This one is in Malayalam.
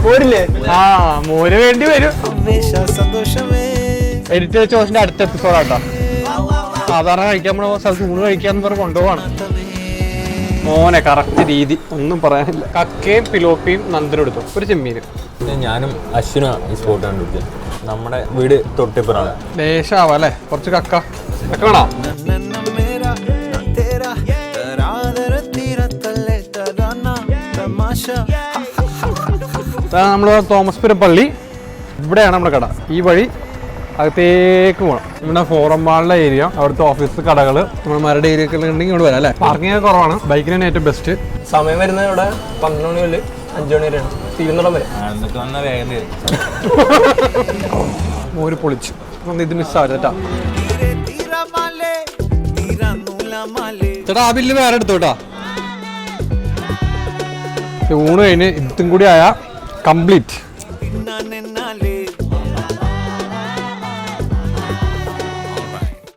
പോരില്ലേ? ആ മോര് വേണ്ടി വരും. എഡിറ്റ് ചോദിച്ചിന്റെ അടുത്ത എപ്പിസോഡാട്ടോ. സാധാരണ കഴിക്കാൻ പോണ സ്ഥലത്ത് ഊണ് കഴിക്കാന്ന് പറഞ്ഞ് കൊണ്ടുപോവാണ് മോനെ. കറക്റ്റ് രീതി, ഒന്നും പറയാനില്ല. കക്കയും പിലോപ്പിയും നന്ദനും എടുത്തു, ഒരു ചെമ്മീനും. ഞാനും അശ്വിനും ഈ സ്പോട്ട് കണ്ടുപിടിച്ചത്. നമ്മുടെ വീട് തൊട്ടിപ്പുറാണ്. ലേശാവാ അല്ലേ? കുറച്ച് കക്ക വേണോ? നമ്മൾ തോമസ്പുരം പള്ളി, ഇവിടെയാണ് നമ്മുടെ കട. ഈ വഴി അകത്തേക്ക് പോകണം. ഇവിടെ ഫോറം മാളിലെ ഏരിയ, അവിടുത്തെ ഓഫീസ്, കടകൾ, നമ്മുടെ മരട് ഏരിയ ഒക്കെ ഉണ്ടെങ്കിൽ ഇവിടെ വരാം അല്ലേ? പാർക്കിംഗ് ഒക്കെ കുറവാണ്. ബൈക്കിനാണ് ഏറ്റവും ബെസ്റ്റ്. സമയം വരുന്നത് ഇവിടെ 12 മണി മുതൽ 5 മണി വരെയാണ്. തീരുന്നിടം വരെ മോര് പൊളിച്ചു. ഇത് മിസ്സാവരുത് കേട്ടാ. ചേട്ടാ ആ ബില്ല് വേറെ എടുത്തു കേട്ടാ. ഊണ് കഴിഞ്ഞ് ഇതും കൂടി ആയ കംപ്ലീറ്റ്.